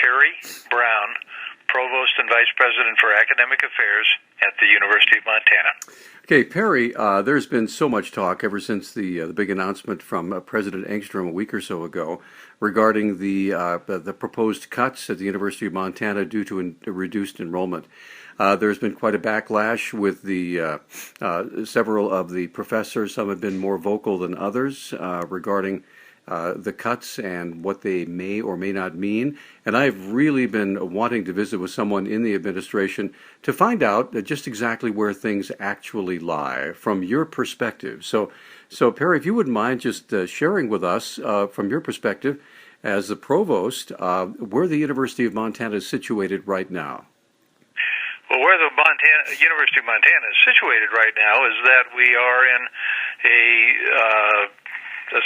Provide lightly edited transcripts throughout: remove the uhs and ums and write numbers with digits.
Perry Brown, Provost and Vice President for Academic Affairs at the University of Montana. Okay, Perry, there's been so much talk ever since the big announcement from President Engstrom a week or so ago regarding the proposed cuts at the University of Montana due to reduced enrollment. There's been quite a backlash with the several of the professors. Some have been more vocal than others regarding the cuts and what they may or may not mean. And I've really been wanting to visit with someone in the administration to find out just exactly where things actually lie from your perspective. So Perry, if you wouldn't mind just sharing with us from your perspective as the provost where the University of Montana is situated right now. Well, where the University of Montana is situated right now is that we are in a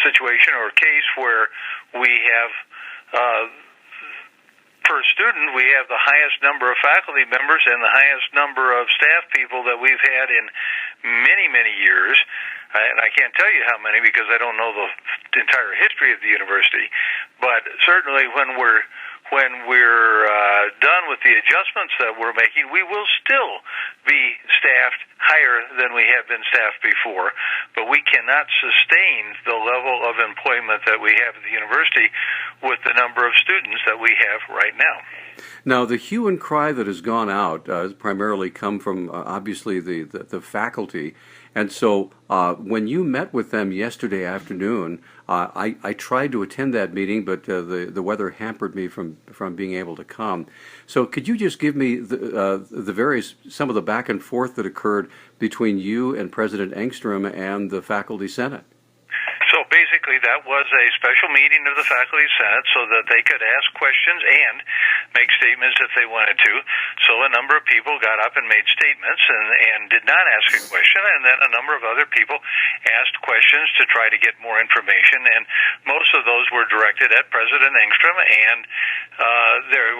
situation or a case where we have, per student, we have the highest number of faculty members and the highest number of staff people that we've had in many, many years. And I can't tell you how many because I don't know the entire history of the university. But certainly when we're done with the adjustments that we're making, we will still be staffed higher than we have been staffed before, but we cannot sustain the level of employment that we have at the university with the number of students that we have right now. Now, the hue and cry that has gone out has primarily come from, obviously, the faculty. And so when you met with them yesterday afternoon, I tried to attend that meeting, but the weather hampered me from being able to come. So could you just give me some of the back and forth that occurred between you and President Engstrom and the Faculty Senate? So basically that was a special meeting of the Faculty Senate so that they could ask questions and make statements if they wanted to. So a number of people got up and made statements and did not ask a question, and then a number of other people asked questions to try to get more information, and most of those were directed at President Engstrom, and there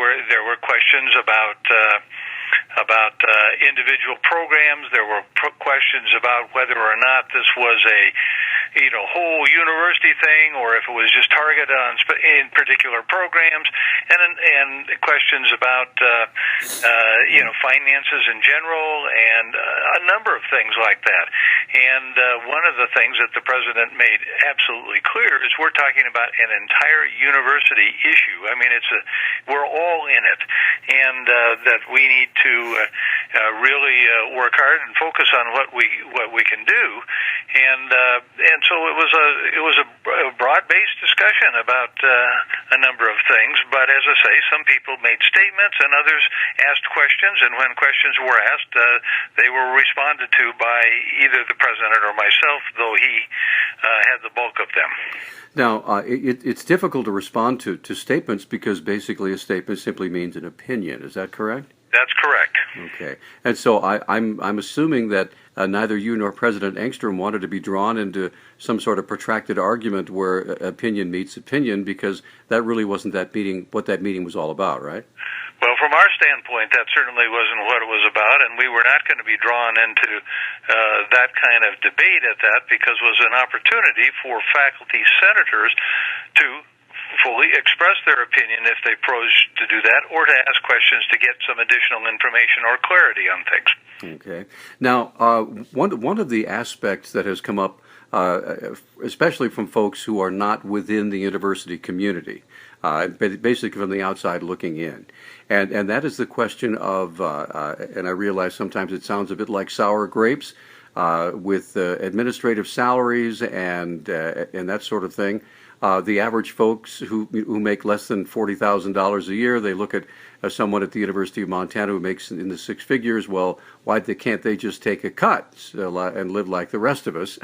were questions about individual programs. There were questions about whether or not this was a whole university thing, or if it was just targeted on in particular programs, and questions about finances in general, and a number of things like that. And one of the things that the president made absolutely clear is we're talking about an entire university issue. I mean, we're all in it, and that we need to really work hard and focus on what we can do, and so it was a broad-based discussion about a number of things. But as I say, some people made statements and others asked questions, and when questions were asked, they were responded to by either the president or myself, though he had the bulk of them. Now, it's difficult to respond to statements because basically a statement simply means an opinion. Is that correct? That's correct. Okay. And so I'm assuming that neither you nor President Engstrom wanted to be drawn into some sort of protracted argument where opinion meets opinion, because that really wasn't what that meeting was all about, right? Well, from our standpoint, that certainly wasn't what it was about, and we were not going to be drawn into that kind of debate at that, because it was an opportunity for faculty senators to fully express their opinion if they chose to do that, or to ask questions to get some additional information or clarity on things. Okay. Now, one of the aspects that has come up, especially from folks who are not within the university community, basically from the outside looking in, and that is the question of, and I realize sometimes it sounds a bit like sour grapes, with administrative salaries and that sort of thing. The average folks who make less than $40,000 a year, they look at someone at the University of Montana who makes in the six figures. Well, can't they just take a cut and live like the rest of us?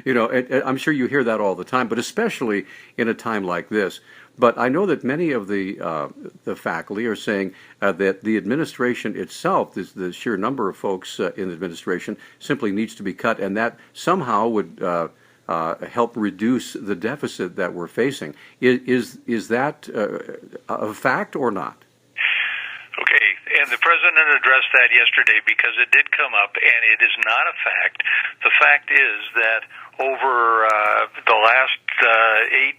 And I'm sure you hear that all the time, but especially in a time like this. But I know that many of the faculty are saying that the administration itself, the sheer number of folks in the administration, simply needs to be cut, and that somehow would help reduce the deficit that we're facing. Is that a fact or not? Okay, and the president addressed that yesterday because it did come up, and it is not a fact. The fact is that over the last 8-9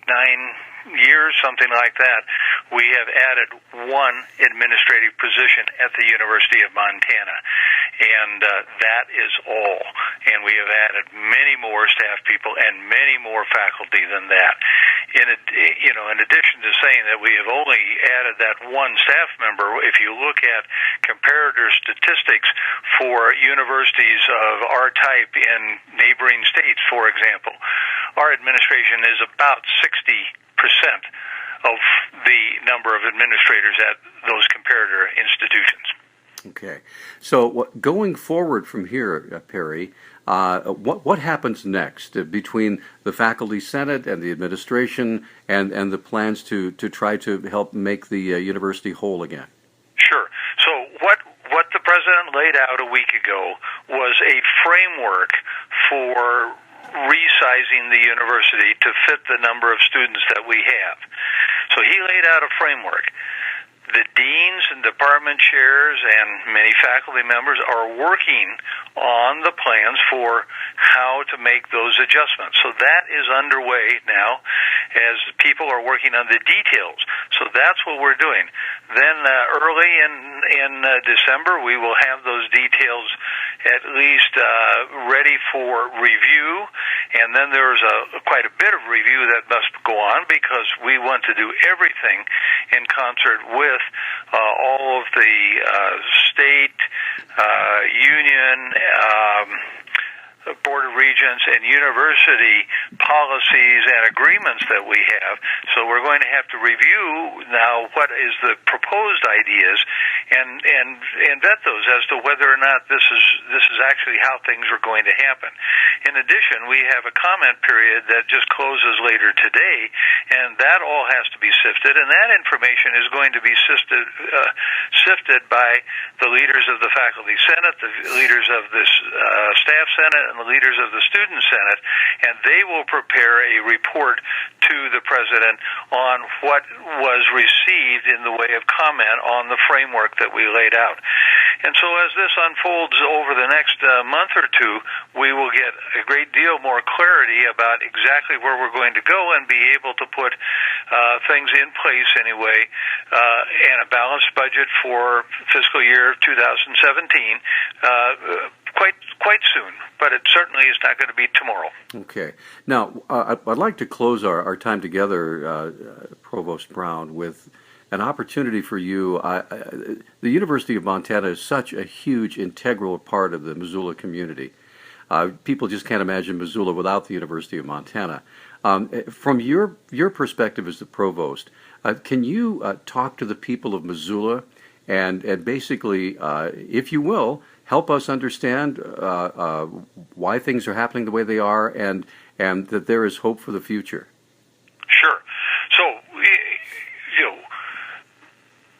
years, something like that, we have added one administrative position at the University of Montana, and that is all. And we have added many more staff people and many more faculty than that. In addition to saying that we have only added that one staff member, if you look at comparator statistics for universities of our type in neighboring states, for example, our administration is about 60% of the number of administrators at those comparator institutions. Okay. So going forward from here, Perry, what happens next between the faculty senate and the administration and the plans to try to help make the university whole again? Sure. So what the president laid out a week ago was a framework for resizing the university to fit the number of students that we have. So he laid out a framework. The deans and department chairs and many faculty members are working on the plans for how to make those adjustments. So that is underway now as people are working on the details. So that's what we're doing. Then early in December, we will have those details at least ready for review, and then there's quite a bit of review that must go on because we want to do everything in concert with all of the state, union, Board of Regents and university policies and agreements that we have. So we're going to have to review now what is the proposed ideas and vet those as to whether or not this is actually how things are going to happen. In addition, we have a comment period that just closes later today, and that all has to be sifted, and that information is going to be sifted by the leaders of the Faculty Senate, the leaders of the Staff Senate, and the leaders of the Student Senate, and they will prepare a report to the President on what was received in the way of comment on the framework that we laid out. And so as this unfolds over the next month or two, we will get a great deal more clarity about exactly where we're going to go and be able to put things in place anyway, and a balanced budget for fiscal year 2017 quite soon, but it certainly is not going to be tomorrow. Okay. Now, I'd like to close our time together, Provost Brown, with an opportunity for you. The University of Montana is such a huge, integral part of the Missoula community. People just can't imagine Missoula without the University of Montana. From your perspective as the provost, can you talk to the people of Missoula and basically, if you will, help us understand why things are happening the way they are and that there is hope for the future? Sure. So,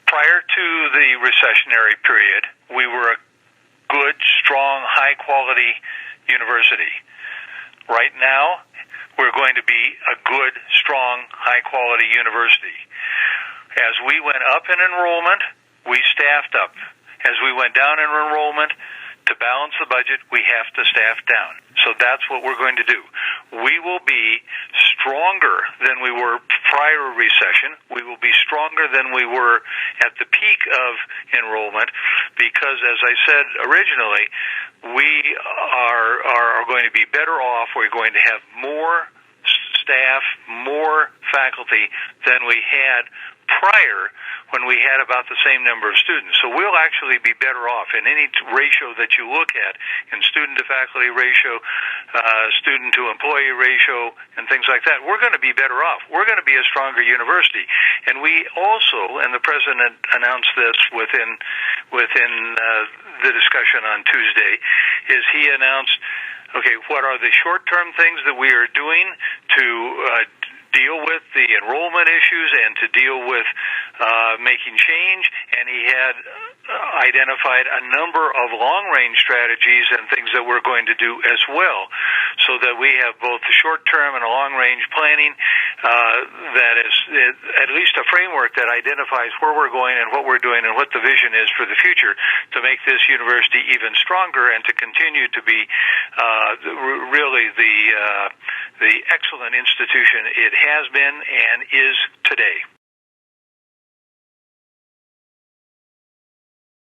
prior to the recessionary period, we were a good, strong, high-quality university. Right now, we're going to be a good, strong, high-quality university. As we went up in enrollment, we staffed up. As we went down in enrollment, to balance the budget, we have to staff down. So that's what we're going to do. We will be stronger than we were prior recession. We will be stronger than we were at the peak of enrollment because, as I said originally, we are going to be better off. We're going to have more staff, more faculty than we had prior when we had about the same number of students. So we'll actually be better off in any ratio that you look at, in student-to-faculty ratio, student-to-employee ratio, and things like that. We're going to be better off. We're going to be a stronger university. And we also, and the President announced this within the discussion on Tuesday, is he announced, okay, what are the short-term things that we are doing to deal with the enrollment issues and to deal with making change, and he had identified a number of long-range strategies and things that we're going to do as well, so that we have both the short-term and a long-range planning that is at least a framework that identifies where we're going and what we're doing and what the vision is for the future to make this university even stronger and to continue to be really the excellent institution it has been and is today.